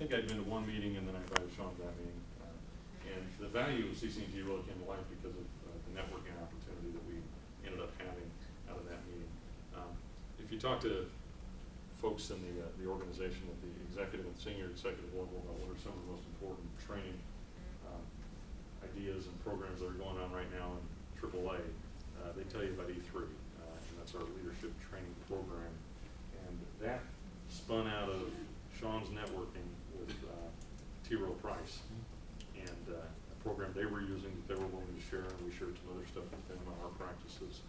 think I'd been to one meeting and then I invited Sean to that meeting. And the value of CCNG really came to life because of the networking opportunity that we ended up having out of that meeting. If you talk to folks in the organization at the executive and senior executive level about what are some of the most important training ideas and programs that are going on right now in AAA, they tell you about E3, and that's our leadership training program. And that spun out of Sean's networking with T. Rowe Price, and a program they were using that they were willing to share, and we shared some other stuff with them on our practices.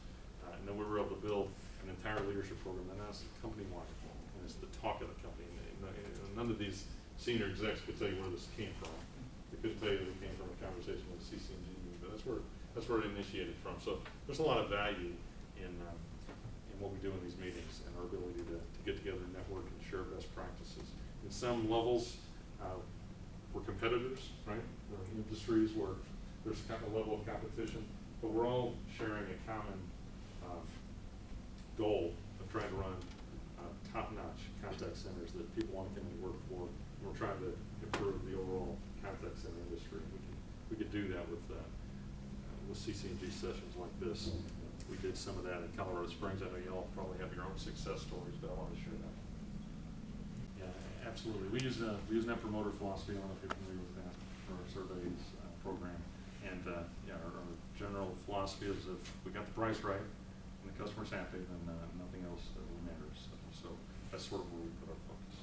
And then we were able to build an entire leadership program, and that's company-wide, and it's the talk of the company. And none of these senior execs could tell you where this came from. They couldn't tell you that it came from a conversation with the CCNG, but that's where it initiated from. So there's a lot of value in what we do in these meetings and our ability to get together and network and share best practices. In some levels, we're competitors, right? There are industries where there's kind of a level of competition, but we're all sharing a common goal of trying to run top-notch contact centers that people want to come and work for. And we're trying to improve the overall contact center industry. We could do that with CCNG sessions like this. We did some of that in Colorado Springs. I know you all probably have your own success stories, but I wanted to share that. Yeah, absolutely. We use Net Promoter philosophy. I don't know if you're familiar with that for our surveys program. And yeah, our general philosophy is if we got the price right and the customer's happy, then nothing else really matters. So that's sort of where we put our focus.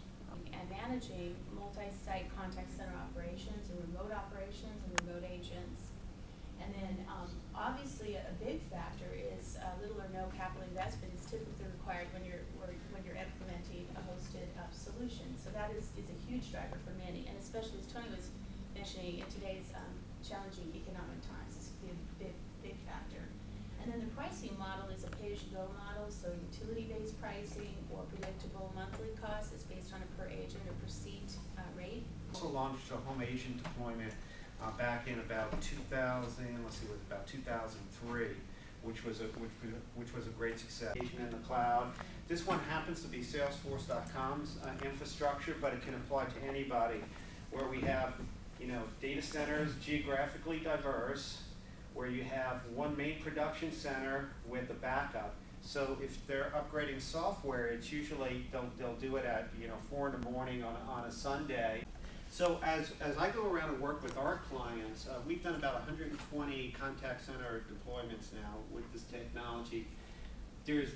And managing multi-site contact center operations and remote agents. And then obviously a big factor is little or no capital investment is typically required when you're implementing a hosted solution. So that is a huge driver for many, and especially as Tony was mentioning in today's challenging economic times, this could be a big factor. And then the pricing model is a pay-as-you-go model, so utility-based pricing or predictable monthly costs is based on a per agent or per seat rate. Also launched a home agent deployment back in about 2003, which was a great success. In the cloud. This one happens to be Salesforce.com's infrastructure, but it can apply to anybody. Where we have, data centers geographically diverse, where you have one main production center with a backup. So if they're upgrading software, it's usually they'll do it at 4 in the morning on a Sunday. So as I go around and work with our clients, we've done about 120 contact center deployments now with this technology. There's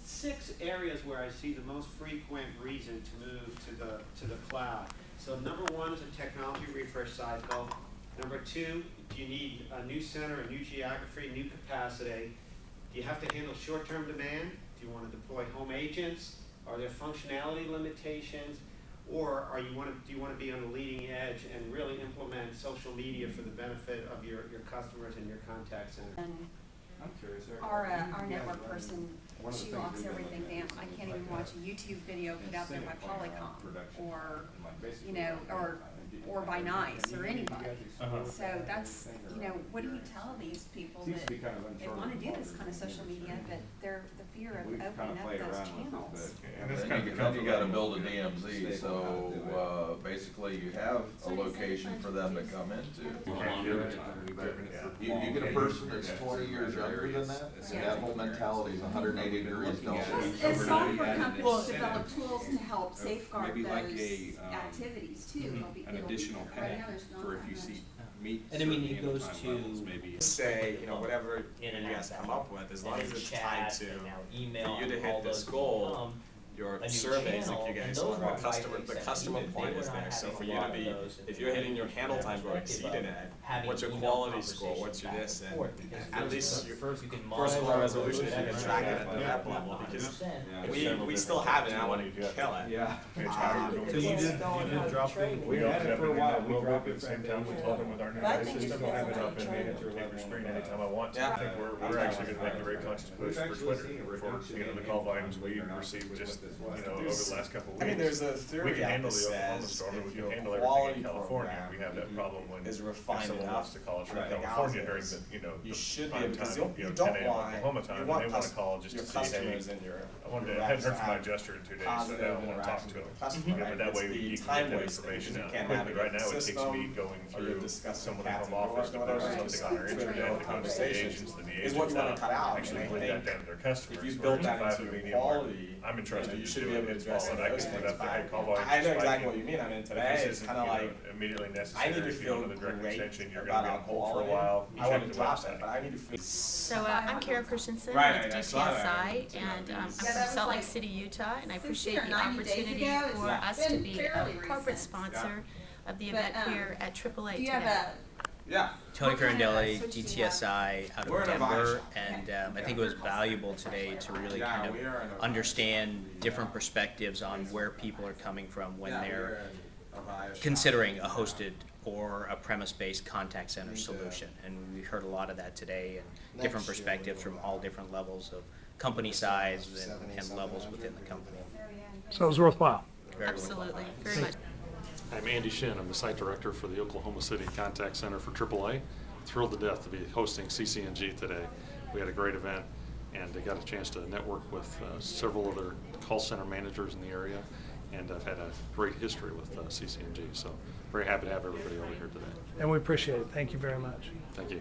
6 areas where I see the most frequent reason to move to the cloud. So number 1 is a technology refresh cycle. Number 2, do you need a new center, a new geography, new capacity? Do you have to handle short-term demand? Do you want to deploy home agents? Are there functionality limitations? Or do you want to be on the leading edge and really implement social media for the benefit of your customers and your contact center? And I'm curious. our network person, she locks everything down. I can't even watch a YouTube video put out there by Polycom or by NICE or anybody. So that's, what do you tell these people that they want to do this kind of social media, but they're the fear of opening up those channels? And then you got to build a DMZ, so basically you have a location for them to come into. You get a person that's 20 years younger than that, and that whole mentality is 180 degrees don't. And software companies develop tools to help safeguard those activities too. An additional pay for if you see meet. And I mean, it goes time to levels, maybe say, whatever you guys come up with, as long as it's tied to, email, for you to hit this goal, your surveys that you guys want, the customer point is there. So for you to be, if you're hitting your handle time or exceeding it, what's your quality score, what's your this, and at least your personal resolution, you can track it at that level, because we still have it and I want to kill it. Yeah. So you did drop in? We had it for a while. We dropped it at the same time we told them with our new system. I have it up and made it through paper screen anytime I want to. Yeah. I think we're actually going to make a very conscious push for Twitter. For the call volumes we receive just was. over the last couple of weeks. I mean, there's a theory we can out handle that the Oklahoma says storm, if we your can handle everything quality in California. program We have that problem when is if refined someone enough wants to call us from for California during houses, the, you the should be prime able, because time, you 10 don't a.m. want, Oklahoma time, you and want they want to call just your to see, hey, customers and your I hadn't heard from my adjuster in 2 days, so positive now I want to talk interaction to with him. the customer, Yeah, right? but that It's way the you can time get that wasting, information because out you can't quickly. Right now, it takes system, me going or you're through discussing someone in cats home and office dogs to or whatever, post right. something on their It's internet, real to go to the conversations agents, to the is agents what you want now to cut out, actually and I relay that think down to their customers. if you Whereas build if I that have into a your medium where quality, I'm entrusted you to should do be it, able to it's address falling, some I of can those put things up there, hey, by, call volume I know exactly spiking. what you mean, I mean, If today this it's isn't, kind of like, immediately I necessary, need to if you go feel to the direct great extension, you're about gonna be our on hold for a quality. while, you I check want the to drop website. it, but I need to feel. So I'm Kara Christensen Right, with I saw that. DTSI, and I'm Yeah, that from was Salt Lake like City, Utah, and I 60 appreciate or the 90 days opportunity ago. It's for not us to been be fairly a corporate recent. sponsor of the But, event here at AAA Do you today. have Yeah. Tony What kind of Carandelli, switch do you have? DTSI out We're of in a vibe Denver, shop. and I think it was valuable today to really Yeah, kind we are in a of vibe understand shop. different perspectives on where people are coming from when Yeah, they're we're in a vibe shop. considering a hosted or a premise-based contact center solution. And we heard a lot of that today, and different Next year perspectives we'll from all different levels of company size and levels within the company. So it was worthwhile. Very Absolutely, very much. I'm Andy Shin. I'm the site director for the Oklahoma City Contact Center for AAA. Thrilled to death to be hosting CCNG today. We had a great event, and I got a chance to network with several other call center managers in the area, and I've had a great history with CCNG. So very happy to have everybody over here today. And we appreciate it. Thank you very much. Thank you.